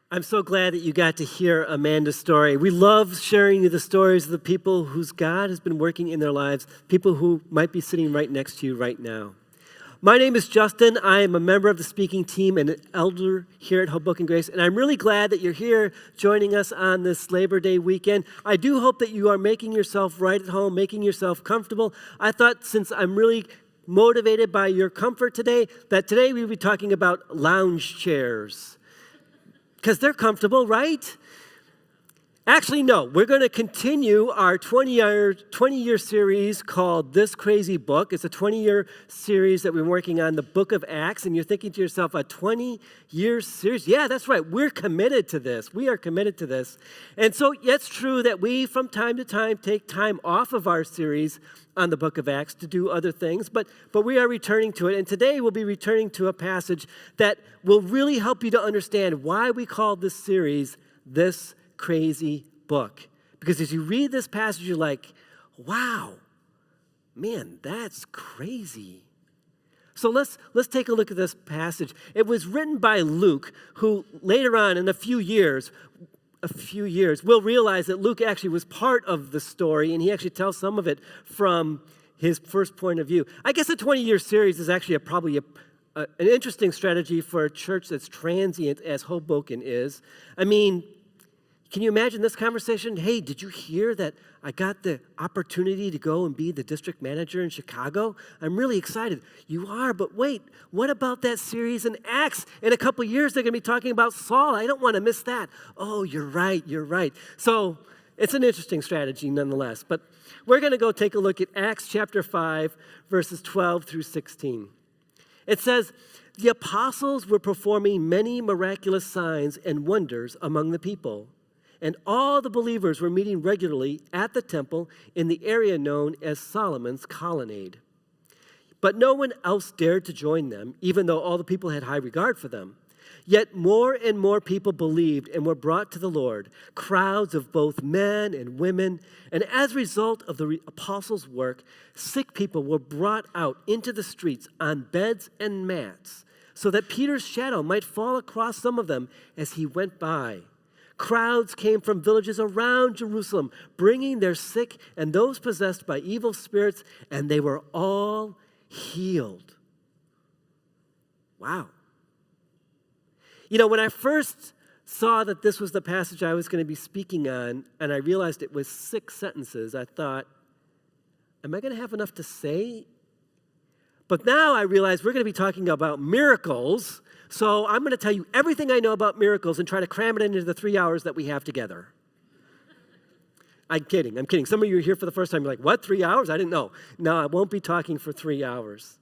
I'm so glad that you got to hear Amanda's story. We love sharing you the stories of the people whose God has been working in their lives, people who might be sitting right next to you right now. My name is Justin. I am a member of the speaking team and an elder here at Hoboken Grace, and I'm really glad that you're here joining us on this Labor Day weekend. I do hope that you are making yourself right at home, making yourself comfortable. I thought, since I'm really motivated by your comfort today, that today we would be talking about lounge chairs. Because they're comfortable, right? Actually, no. We're going to continue our 20-year series called This Crazy Book. It's a 20-year series that we're working on, the book of Acts. And you're thinking to yourself, a 20-year series? Yeah, that's right. We're committed to this. We are committed to this. And so it's true that we, from time to time, take time off of our series on the book of Acts to do other things, but we are returning to it. And today we'll be returning to a passage that will really help you to understand why we call this series This Crazy Book. Because as you read this passage, you're like, wow, man, that's crazy. So let's take a look at this passage. It was written by Luke, who later on in a few years, we'll realize that Luke actually was part of the story, and he actually tells some of it from his first point of view. I guess a 20-year series is actually probably an interesting strategy for a church that's transient as Hoboken is. I mean, can you imagine this conversation? Hey, did you hear that I got the opportunity to go and be the district manager in Chicago? I'm really excited. You are, but wait, what about that series in Acts? In a couple years, they're going to be talking about Saul. I don't want to miss that. Oh, you're right. So it's an interesting strategy nonetheless. But we're going to go take a look at Acts chapter 5, verses 12 through 16. It says, the apostles were performing many miraculous signs and wonders among the people. And all the believers were meeting regularly at the temple in the area known as Solomon's Colonnade. But no one else dared to join them, even though all the people had high regard for them. Yet more and more people believed and were brought to the Lord, crowds of both men and women. And as a result of the apostles' work, sick people were brought out into the streets on beds and mats, so that Peter's shadow might fall across some of them as he went by. Crowds came from villages around Jerusalem, bringing their sick and those possessed by evil spirits, and they were all healed. Wow. You know, when I first saw that this was the passage I was going to be speaking on, and I realized it was 6 sentences, I thought, am I going to have enough to say? But now I realize we're going to be talking about miracles. So I'm going to tell you everything I know about miracles and try to cram it into the 3 hours that we have together. I'm kidding. Some of you are here for the first time. You're like, what, 3 hours? I didn't know. No, I won't be talking for 3 hours.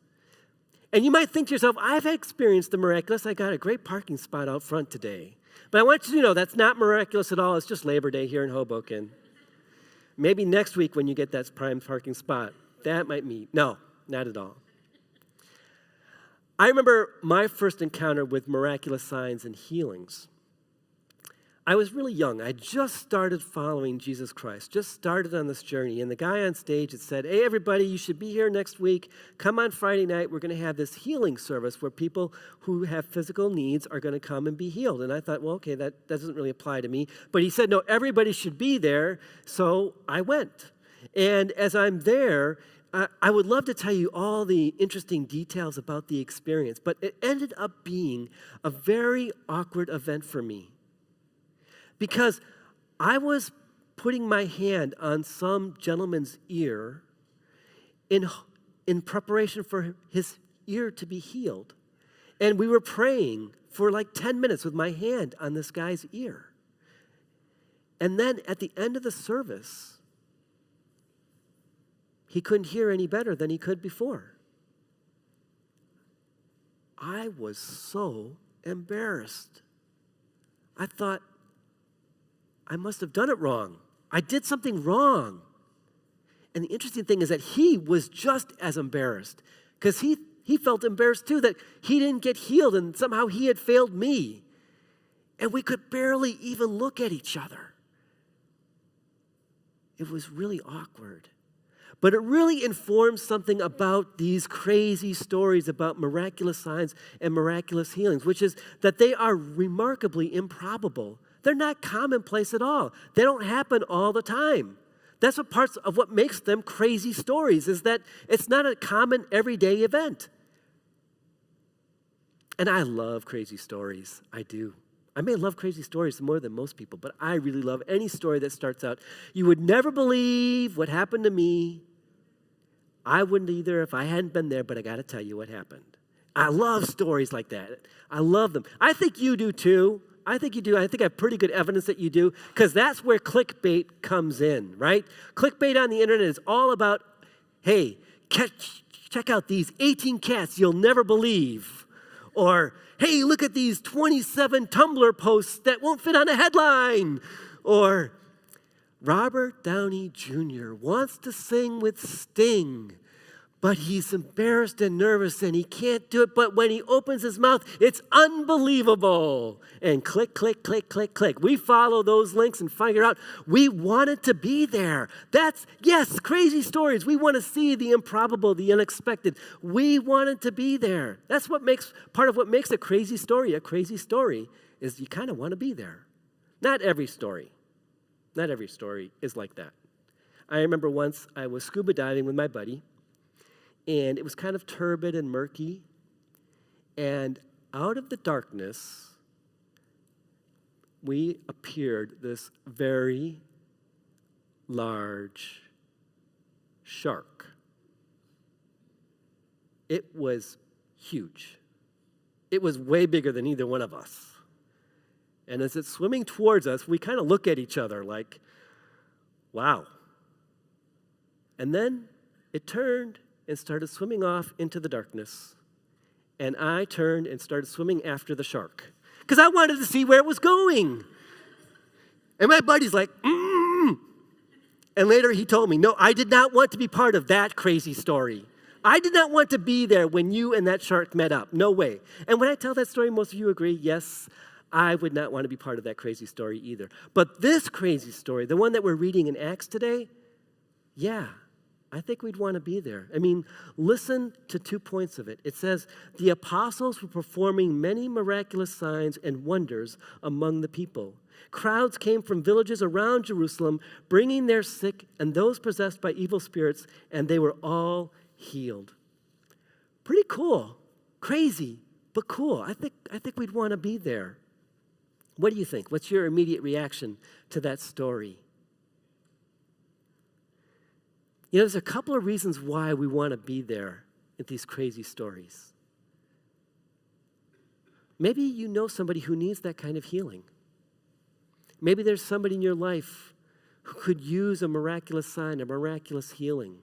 And you might think to yourself, I've experienced the miraculous. I got a great parking spot out front today. But I want you to know that's not miraculous at all. It's just Labor Day here in Hoboken. Maybe next week when you get that prime parking spot, that might meet. No, not at all. I remember my first encounter with miraculous signs and healings. I was really young. I just started following Jesus Christ, just started on this journey. And the guy on stage had said, hey, everybody, you should be here next week. Come on Friday night. We're going to have this healing service where people who have physical needs are going to come and be healed. And I thought, well, okay, that doesn't really apply to me. But he said, no, everybody should be there. So I went. And as I'm there, I would love to tell you all the interesting details about the experience, but it ended up being a very awkward event for me because I was putting my hand on some gentleman's ear in preparation for his ear to be healed. And we were praying for like 10 minutes with my hand on this guy's ear. And then at the end of the service, he couldn't hear any better than he could before. I was so embarrassed. I thought, I must have done it wrong. I did something wrong. And the interesting thing is that he was just as embarrassed because he felt embarrassed too that he didn't get healed and somehow he had failed me. And we could barely even look at each other. It was really awkward. But it really informs something about these crazy stories about miraculous signs and miraculous healings, which is that they are remarkably improbable. They're not commonplace at all. They don't happen all the time. That's what parts of what makes them crazy stories, is that it's not a common everyday event. And I love crazy stories. I do. I may love crazy stories more than most people, but I really love any story that starts out, "You would never believe what happened to me." I wouldn't either if I hadn't been there, but I got to tell you what happened. I love stories like that. I love them. I think you do too. I think you do. I think I have pretty good evidence that you do, because that's where clickbait comes in, right? Clickbait on the internet is all about, hey, check out these 18 cats you'll never believe. Or, hey, look at these 27 Tumblr posts that won't fit on a headline. Or, Robert Downey Jr. wants to sing with Sting, but he's embarrassed and nervous and he can't do it. But when he opens his mouth, it's unbelievable. And click, click, click, click, click. We follow those links and figure out we wanted to be there. Yes, crazy stories. We want to see the improbable, the unexpected. We wanted to be there. That's part of what makes a crazy story is you kind of want to be there. Not every story is like that. I remember once I was scuba diving with my buddy, and it was kind of turbid and murky, and out of the darkness, appeared this very large shark. It was huge. It was way bigger than either one of us. And as it's swimming towards us, we kind of look at each other like, wow. And then it turned and started swimming off into the darkness. And I turned and started swimming after the shark, because I wanted to see where it was going. And my buddy's like, mm. And later he told me, no, I did not want to be part of that crazy story. I did not want to be there when you and that shark met up. No way. And when I tell that story, most of you agree, yes, I would not want to be part of that crazy story either. But this crazy story, the one that we're reading in Acts today, yeah, I think we'd want to be there. I mean, listen to 2 points of it. It says, the apostles were performing many miraculous signs and wonders among the people. Crowds came from villages around Jerusalem, bringing their sick and those possessed by evil spirits, and they were all healed. Pretty cool. Crazy, but cool. I think we'd want to be there. What do you think? What's your immediate reaction to that story? You know, there's a couple of reasons why we want to be there in these crazy stories. Maybe you know somebody who needs that kind of healing. Maybe there's somebody in your life who could use a miraculous sign, a miraculous healing.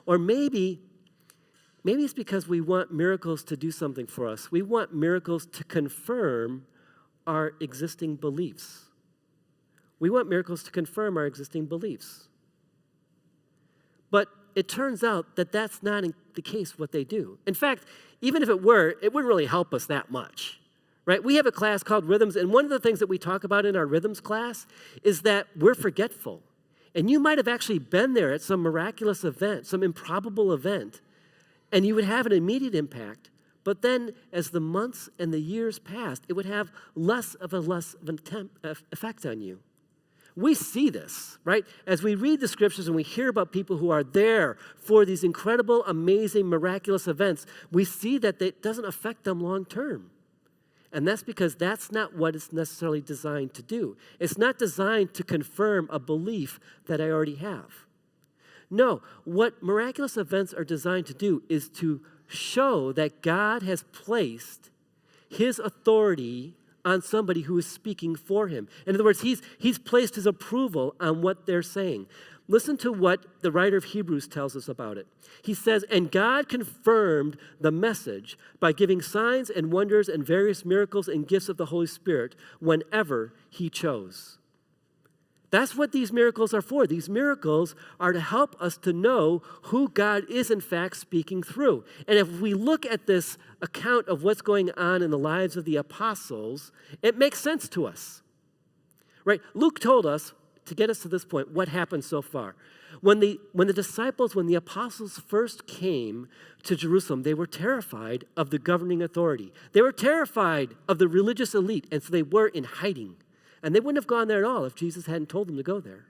Or maybe it's because we want miracles to do something for us. We want miracles to confirm our existing beliefs. We want miracles to confirm our existing beliefs. But it turns out that that's not the case what they do. In fact, even if it were, it wouldn't really help us that much, right? We have a class called Rhythms, and one of the things that we talk about in our Rhythms class is that we're forgetful. And you might have actually been there at some miraculous event, some improbable event, and you would have an immediate impact. But then as the months and the years passed, it would have less of an effect on you. We see this, right? As we read the scriptures and we hear about people who are there for these incredible, amazing, miraculous events, we see that it doesn't affect them long term. And that's because that's not what it's necessarily designed to do. It's not designed to confirm a belief that I already have. No, what miraculous events are designed to do is to show that God has placed his authority on somebody who is speaking for him. In other words, he's placed his approval on what they're saying. Listen to what the writer of Hebrews tells us about it. He says, and God confirmed the message by giving signs and wonders and various miracles and gifts of the Holy Spirit whenever he chose. That's what these miracles are for. These miracles are to help us to know who God is in fact speaking through. And if we look at this account of what's going on in the lives of the apostles, it makes sense to us. Right? Luke told us to get us to this point, what happened so far? When the apostles first came to Jerusalem, they were terrified of the governing authority. They were terrified of the religious elite, and so they were in hiding. And they wouldn't have gone there at all if Jesus hadn't told them to go there.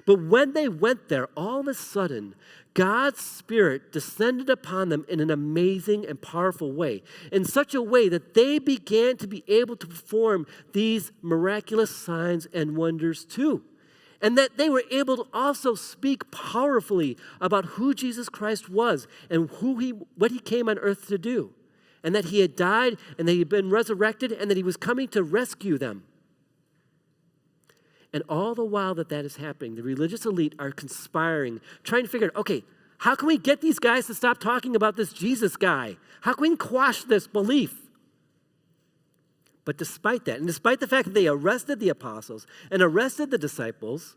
But when they went there, all of a sudden, God's Spirit descended upon them in an amazing and powerful way, in such a way that they began to be able to perform these miraculous signs and wonders too. And that they were able to also speak powerfully about who Jesus Christ was and what he came on earth to do. And that he had died and that he had been resurrected and that he was coming to rescue them. And all the while that is happening, the religious elite are conspiring, trying to figure out, okay, how can we get these guys to stop talking about this Jesus guy? How can we quash this belief? But despite that, and despite the fact that they arrested the apostles and arrested the disciples,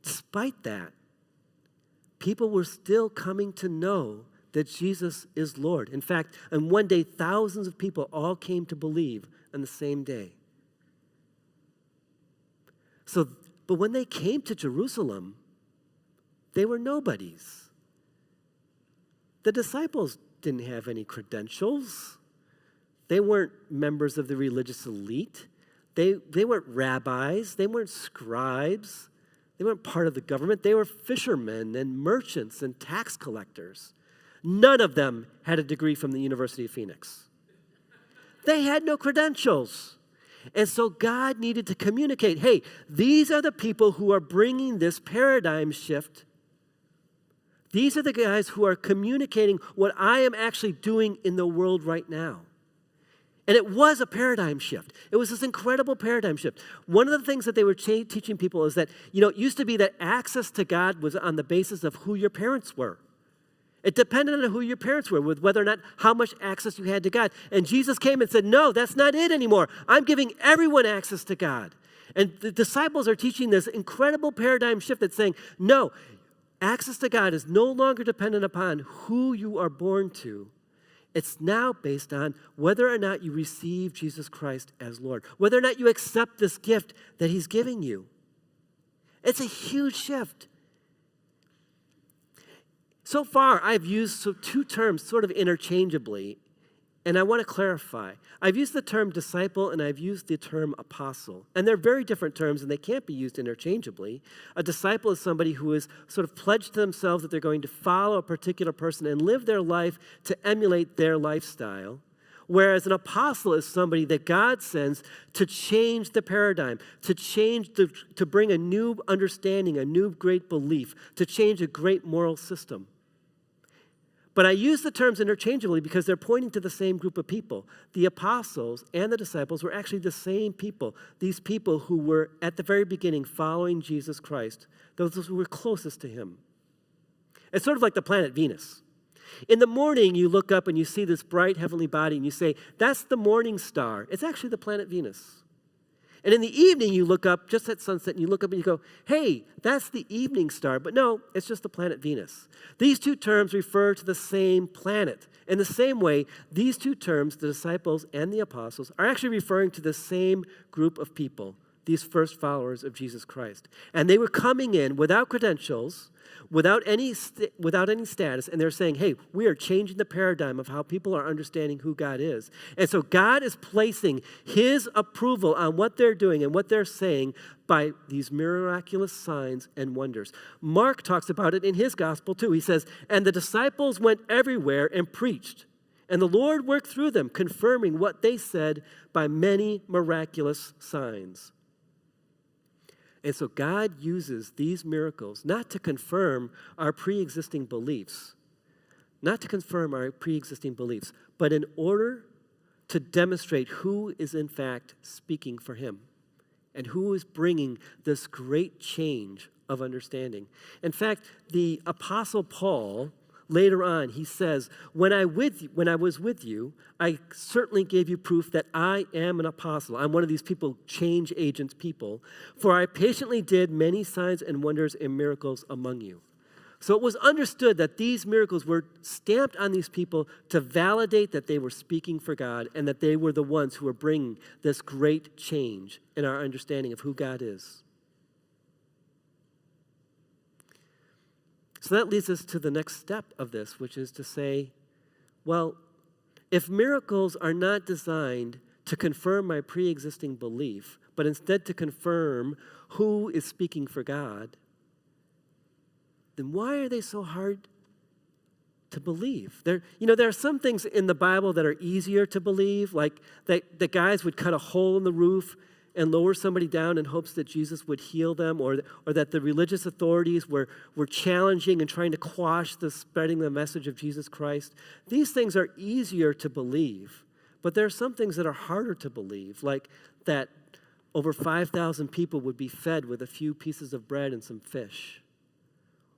despite that, people were still coming to know that Jesus is Lord. In fact, on one day, thousands of people all came to believe on the same day. But when they came to Jerusalem, they were nobodies. The disciples didn't have any credentials. They weren't members of the religious elite. They weren't rabbis. They weren't scribes. They weren't part of the government. They were fishermen and merchants and tax collectors. None of them had a degree from the University of Phoenix. They had no credentials. And so God needed to communicate, hey, these are the people who are bringing this paradigm shift. These are the guys who are communicating what I am actually doing in the world right now. And it was a paradigm shift. It was this incredible paradigm shift. One of the things that they were teaching people is that, it used to be that access to God was on the basis of who your parents were. It depended on who your parents were, with whether or not how much access you had to God. And Jesus came and said, no, that's not it anymore. I'm giving everyone access to God. And the disciples are teaching this incredible paradigm shift that's saying, no, access to God is no longer dependent upon who you are born to. It's now based on whether or not you receive Jesus Christ as Lord, whether or not you accept this gift that he's giving you. It's a huge shift. So far, I've used two terms sort of interchangeably, and I want to clarify. I've used the term disciple and I've used the term apostle. And they're very different terms and they can't be used interchangeably. A disciple is somebody who is sort of pledged to themselves that they're going to follow a particular person and live their life to emulate their lifestyle. Whereas an apostle is somebody that God sends to change the paradigm, to bring a new understanding, a new great belief, to change a great moral system. But I use the terms interchangeably because they're pointing to the same group of people. The apostles and the disciples were actually the same people. These people who were at the very beginning following Jesus Christ, those who were closest to him. It's sort of like the planet Venus. In the morning, you look up and you see this bright heavenly body and you say, that's the morning star. It's actually the planet Venus. And in the evening, you look up just at sunset and you look up and you go, hey, that's the evening star. But no, it's just the planet Venus. These two terms refer to the same planet. In the same way, these two terms, the disciples and the apostles, are actually referring to the same group of people, these first followers of Jesus Christ. And they were coming in without credentials, without any status, and they're saying, hey, we are changing the paradigm of how people are understanding who God is. And so God is placing his approval on what they're doing and what they're saying by these miraculous signs and wonders. Mark talks about it in his gospel too. He says, and the disciples went everywhere and preached, and the Lord worked through them, confirming what they said by many miraculous signs. And so God uses these miracles not to confirm our pre-existing beliefs, but in order to demonstrate who is in fact speaking for him and who is bringing this great change of understanding. In fact, the Apostle Paul, later on, he says, when I was with you, I certainly gave you proof that I am an apostle. I'm one of these people, change agents people. For I patiently did many signs and wonders and miracles among you. So it was understood that these miracles were stamped on these people to validate that they were speaking for God and that they were the ones who were bringing this great change in our understanding of who God is. So that leads us to the next step of this, which is to say, well, if miracles are not designed to confirm my pre-existing belief, but instead to confirm who is speaking for God, then why are they so hard to believe? There are some things in the Bible that are easier to believe, like that guys would cut a hole in the roof and lower somebody down in hopes that Jesus would heal them, or that the religious authorities were challenging and trying to quash the spreading the message of Jesus Christ. These things are easier to believe, but there are some things that are harder to believe, like that over 5,000 people would be fed with a few pieces of bread and some fish,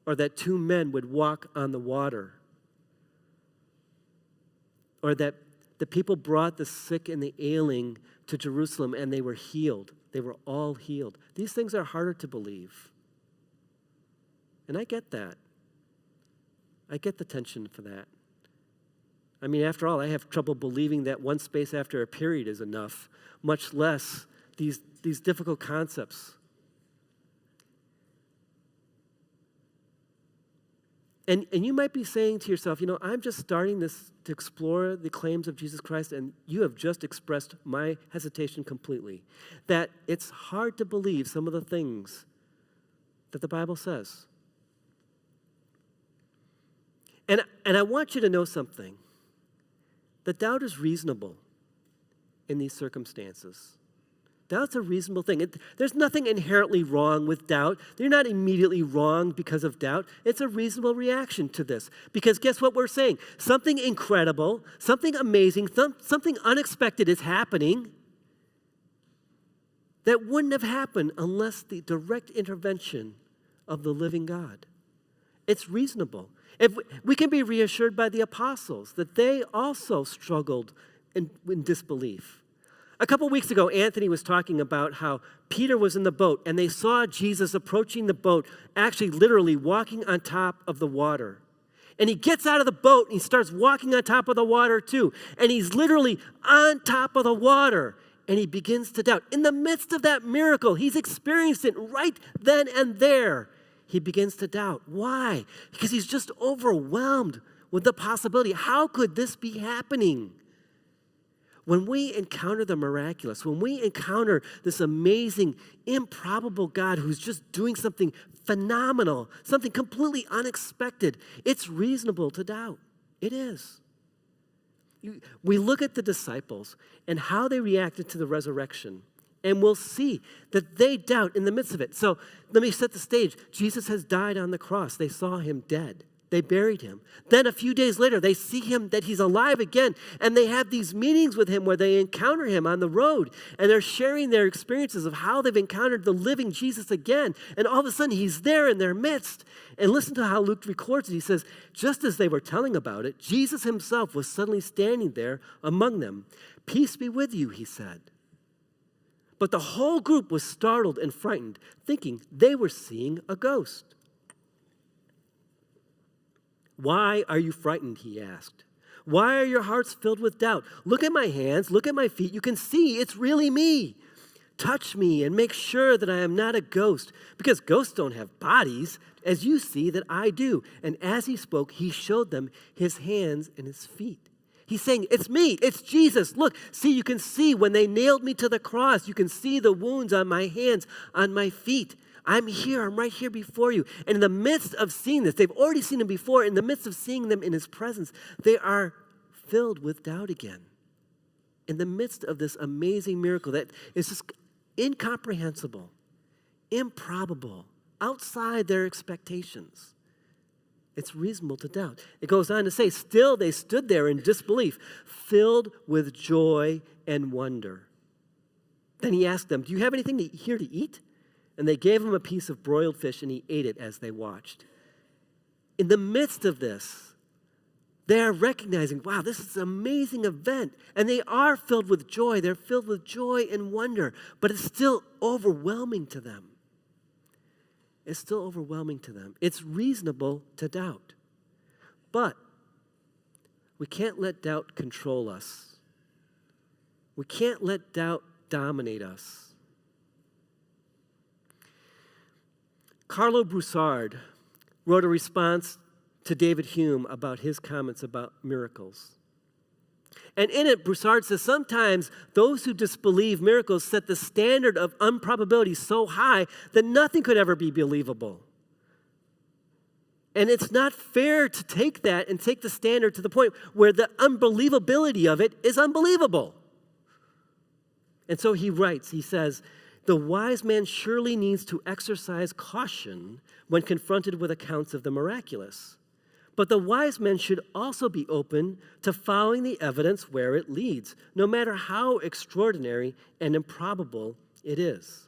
or that 2 men would walk on the water, or that the people brought the sick and the ailing to Jerusalem and they were healed. They were all healed. These things are harder to believe. And I get that. I get the tension for that. I mean, after all, I have trouble believing that one space after a period is enough, much less these difficult concepts. And you might be saying to yourself, I'm just starting this to explore the claims of Jesus Christ, and you have just expressed my hesitation completely, that it's hard to believe some of the things that the Bible says. And I want you to know something. The doubt is reasonable in these circumstances. Doubt's a reasonable thing. There's nothing inherently wrong with doubt. You're not immediately wrong because of doubt. It's a reasonable reaction to this. Because guess what we're saying? Something incredible, something amazing, something unexpected is happening that wouldn't have happened unless the direct intervention of the living God. It's reasonable. If we can be reassured by the apostles that they also struggled in disbelief. A couple weeks ago, Anthony was talking about how Peter was in the boat and they saw Jesus approaching the boat, actually literally walking on top of the water. And he gets out of the boat and he starts walking on top of the water too. And he's literally on top of the water and he begins to doubt. In the midst of that miracle, he's experienced it right then and there. He begins to doubt. Why? Because he's just overwhelmed with the possibility. How could this be happening? When we encounter the miraculous, when we encounter this amazing, improbable God who's just doing something phenomenal, something completely unexpected, it's reasonable to doubt. It is. We look at the disciples and how they reacted to the resurrection, and we'll see that they doubt in the midst of it. So let me set the stage. Jesus has died on the cross. They saw him dead. They buried him. Then a few days later, they see him, that he's alive again, and they have these meetings with him where they encounter him on the road, and they're sharing their experiences of how they've encountered the living Jesus again, and all of a sudden, he's there in their midst. And listen to how Luke records it. He says, just as they were telling about it, Jesus himself was suddenly standing there among them. "Peace be with you," he said. But the whole group was startled and frightened, thinking they were seeing a ghost. "Why are you frightened?" he asked. "Why are your hearts filled with doubt? Look at my hands, look at my feet. You can see it's really me. Touch me and make sure that I am not a ghost, because ghosts don't have bodies, as you see that I do." And as he spoke, he showed them his hands and his feet. He's saying, it's me, it's Jesus. Look, see, you can see when they nailed me to the cross, you can see the wounds on my hands, on my feet. I'm here, I'm right here before you. And in the midst of seeing this, they've already seen him before, in the midst of seeing them in his presence, they are filled with doubt again. In the midst of this amazing miracle that is just incomprehensible, improbable, outside their expectations, it's reasonable to doubt. It goes on to say, still they stood there in disbelief, filled with joy and wonder. Then he asked them, "Do you have anything here to eat?" And they gave him a piece of broiled fish, and he ate it as they watched. In the midst of this, they are recognizing, wow, this is an amazing event. And they are filled with joy. They're filled with joy and wonder. But it's still overwhelming to them. It's still overwhelming to them. It's reasonable to doubt. But we can't let doubt control us. We can't let doubt dominate us. Carlo Broussard wrote a response to David Hume about his comments about miracles. And in it, Broussard says, sometimes those who disbelieve miracles set the standard of improbability so high that nothing could ever be believable. And it's not fair to take that and take the standard to the point where the unbelievability of it is unbelievable. And so he writes, he says, the wise man surely needs to exercise caution when confronted with accounts of the miraculous. But the wise man should also be open to following the evidence where it leads, no matter how extraordinary and improbable it is.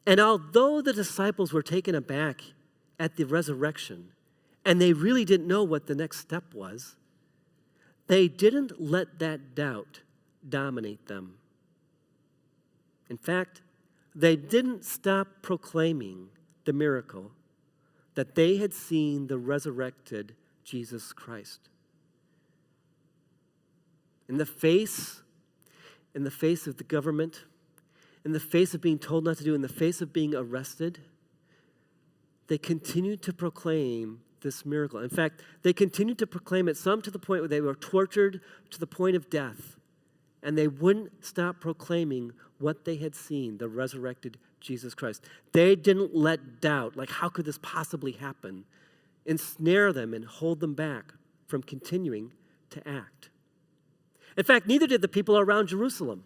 And although the disciples were taken aback at the resurrection, and they really didn't know what the next step was, they didn't let that doubt dominate them. In fact, they didn't stop proclaiming the miracle that they had seen the resurrected Jesus Christ. In the face of the government, in the face of being told not to do, in the face of being arrested, they continued to proclaim this miracle. In fact, they continued to proclaim it, some to the point where they were tortured to the point of death, and they wouldn't stop proclaiming what they had seen, the resurrected Jesus Christ. They didn't let doubt, like how could this possibly happen, ensnare them and hold them back from continuing to act. In fact, neither did the people around Jerusalem.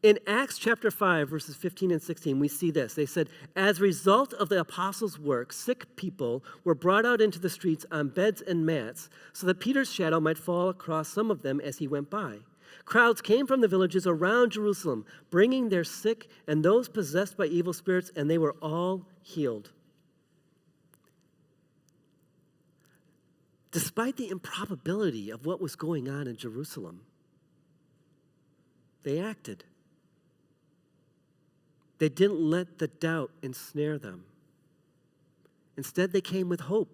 In Acts chapter 5, verses 15 and 16, we see this. They said, as a result of the apostles' work, sick people were brought out into the streets on beds and mats so that Peter's shadow might fall across some of them as he went by. Crowds came from the villages around Jerusalem, bringing their sick and those possessed by evil spirits, and they were all healed. Despite the improbability of what was going on in Jerusalem, they acted. They didn't let the doubt ensnare them. Instead, they came with hope.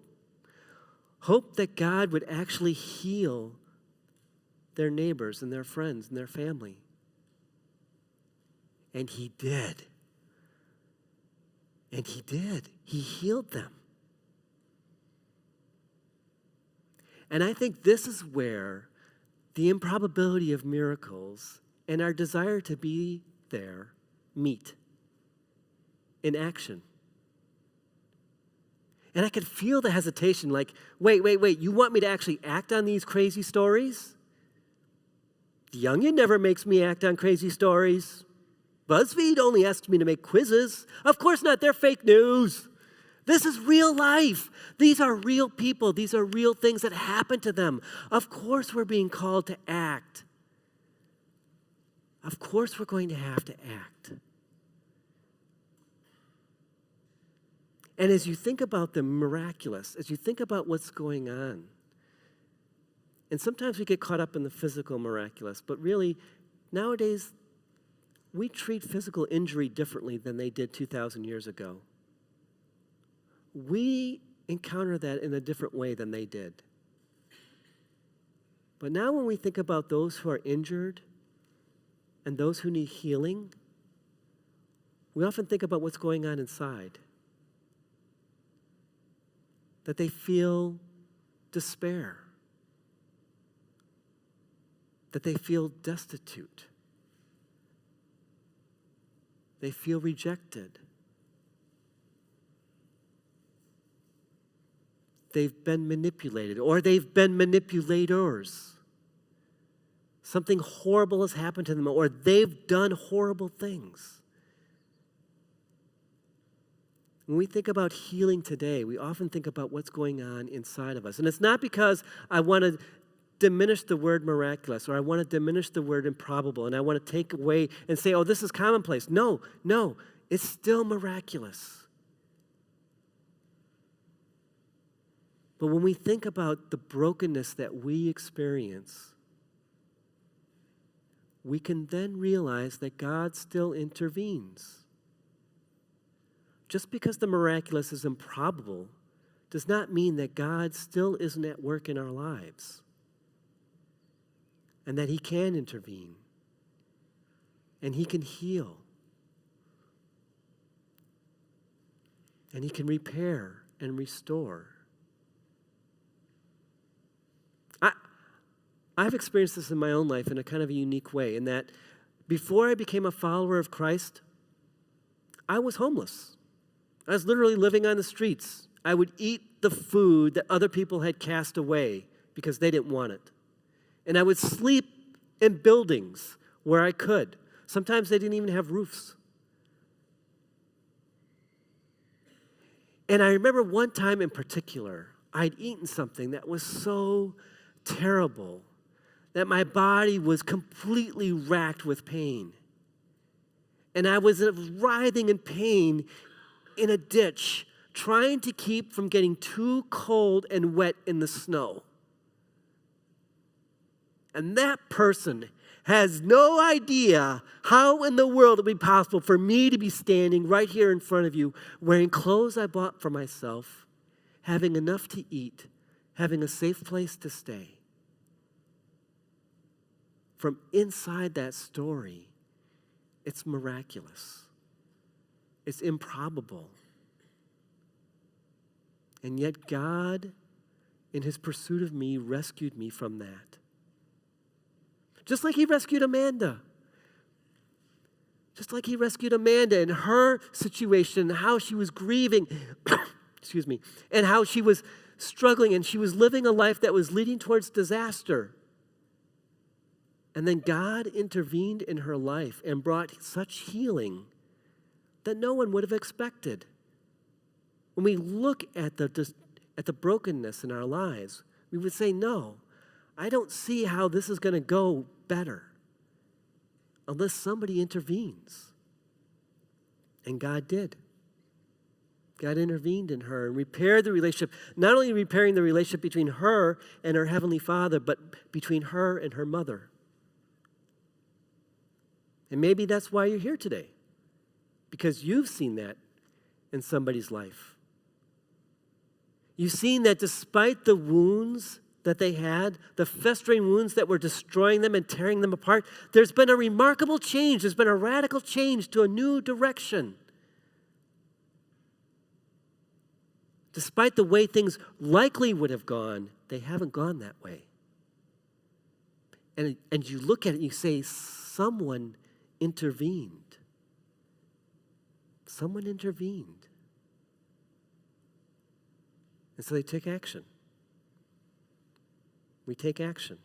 Hope that God would actually heal their neighbors and their friends and their family. And he did. And he did. He healed them. And I think this is where the improbability of miracles and our desire to be there meet in action. And I could feel the hesitation, like, wait, you want me to actually act on these crazy stories? The Onion never makes me act on crazy stories. BuzzFeed only asks me to make quizzes. Of course not, they're fake news. This is real life. These are real people. These are real things that happen to them. Of course we're being called to act. Of course we're going to have to act. And as you think about the miraculous, as you think about what's going on, and sometimes we get caught up in the physical miraculous, but really, nowadays, we treat physical injury differently than they did 2,000 years ago. We encounter that in a different way than they did. But now when we think about those who are injured and those who need healing, we often think about what's going on inside. That they feel despair. That they feel destitute. They feel rejected. They've been manipulated, or they've been manipulators. Something horrible has happened to them, or they've done horrible things. When we think about healing today, we often think about what's going on inside of us. And it's not because I want to diminish the word miraculous, or I want to diminish the word improbable, and I want to take away and say, oh, this is commonplace. No, it's still miraculous. But when we think about the brokenness that we experience, we can then realize that God still intervenes. Just because the miraculous is improbable does not mean that God still isn't at work in our lives and that he can intervene and he can heal. And he can repair and restore. I've experienced this in my own life in a kind of a unique way, in that before I became a follower of Christ, I was homeless. I was literally living on the streets. I would eat the food that other people had cast away because they didn't want it. And I would sleep in buildings where I could. Sometimes they didn't even have roofs. And I remember one time in particular, I'd eaten something that was so terrible that my body was completely racked with pain. And I was writhing in pain in a ditch, trying to keep from getting too cold and wet in the snow. And that person has no idea how in the world it would be possible for me to be standing right here in front of you, wearing clothes I bought for myself, having enough to eat, having a safe place to stay. From inside that story, it's miraculous. It's improbable. And yet God, in his pursuit of me, rescued me from that. Just like he rescued Amanda. Just like he rescued Amanda in her situation, how she was grieving, excuse me, and how she was struggling and she was living a life that was leading towards disaster. And then God intervened in her life and brought such healing that no one would have expected. When we look at the brokenness in our lives, we would say, no, I don't see how this is going to go better unless somebody intervenes. And God did. God intervened in her and repaired the relationship, not only repairing the relationship between her and her Heavenly Father, but between her and her mother. And maybe that's why you're here today, because you've seen that in somebody's life. You've seen that despite the wounds that they had, the festering wounds that were destroying them and tearing them apart, there's been a remarkable change. There's been a radical change to a new direction. Despite the way things likely would have gone, they haven't gone that way. And you look at it and you say, someone intervened. Someone intervened. And so they take action. We take action.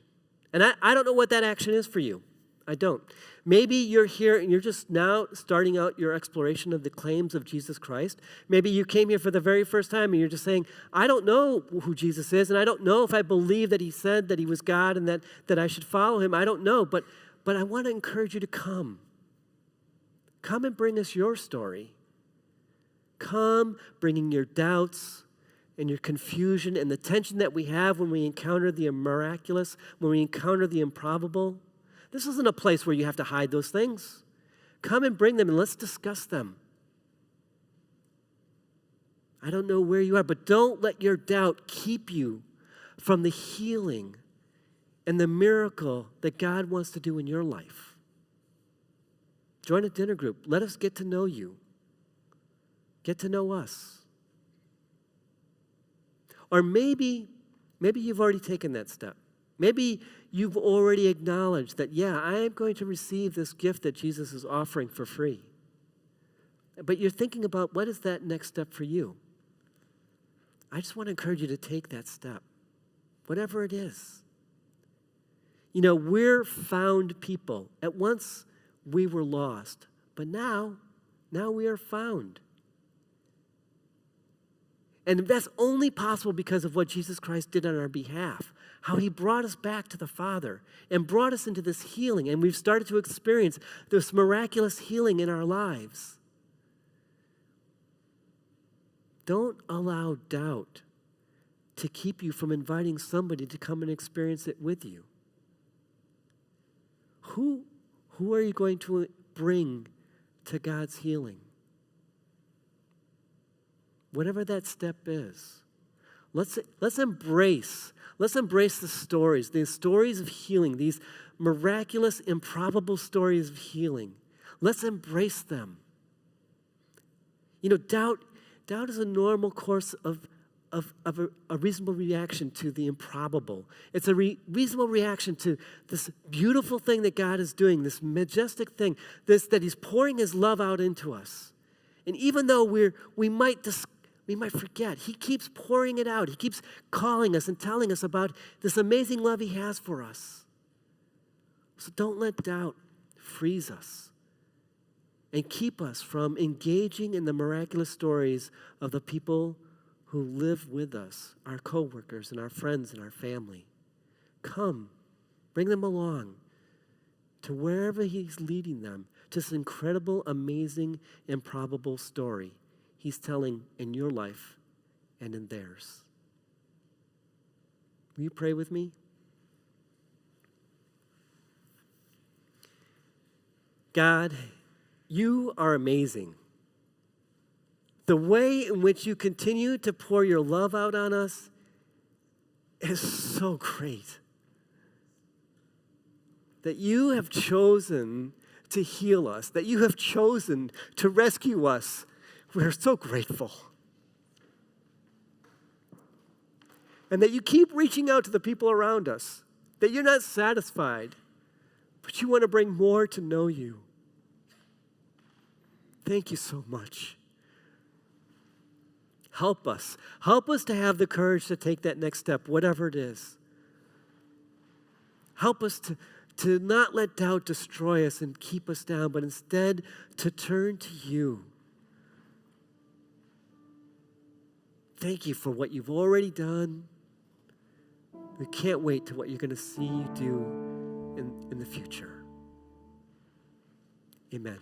And I don't know what that action is for you. I don't. Maybe you're here and you're just now starting out your exploration of the claims of Jesus Christ. Maybe you came here for the very first time and you're just saying, I don't know who Jesus is, and I don't know if I believe that he said that he was God and that I should follow him. I don't know, but I want to encourage you to come. Come and bring us your story. Come bringing your doubts and your confusion and the tension that we have when we encounter the miraculous, when we encounter the improbable. This isn't a place where you have to hide those things. Come and bring them and let's discuss them. I don't know where you are, but don't let your doubt keep you from the healing and the miracle that God wants to do in your life. Join a dinner group. Let us get to know you. Get to know us. Or maybe you've already taken that step. Maybe you've already acknowledged that, yeah, I am going to receive this gift that Jesus is offering for free. But you're thinking about, what is that next step for you? I just want to encourage you to take that step, whatever it is. You know, we're found people. At once we were lost, but now we are found. And that's only possible because of what Jesus Christ did on our behalf, how he brought us back to the Father and brought us into this healing. And we've started to experience this miraculous healing in our lives. Don't allow doubt to keep you from inviting somebody to come and experience it with you. Who are you going to bring to God's healing? Whatever that step is, let's embrace the stories of healing, these miraculous, improbable stories of healing. Let's embrace them. You know, doubt Doubt is a normal course of a reasonable reaction to the improbable. It's a reasonable reaction to this beautiful thing that God is doing, this majestic thing, that he's pouring his love out into us. And even though we might forget, he keeps pouring it out. He keeps calling us and telling us about this amazing love he has for us. So don't let doubt freeze us and keep us from engaging in the miraculous stories of the people who live with us, our coworkers and our friends and our family. Come, bring them along to wherever he's leading them, to this incredible, amazing, improbable story he's telling in your life and in theirs. Will you pray with me? God, you are amazing. The way in which you continue to pour your love out on us is so great. That you have chosen to heal us, that you have chosen to rescue us. We're so grateful. And that you keep reaching out to the people around us, that you're not satisfied, but you want to bring more to know you. Thank you so much. Help us. Help us to have the courage to take that next step, whatever it is. Help us to not let doubt destroy us and keep us down, but instead to turn to you. Thank you for what you've already done. We can't wait to what you're going to see you do in the future. Amen.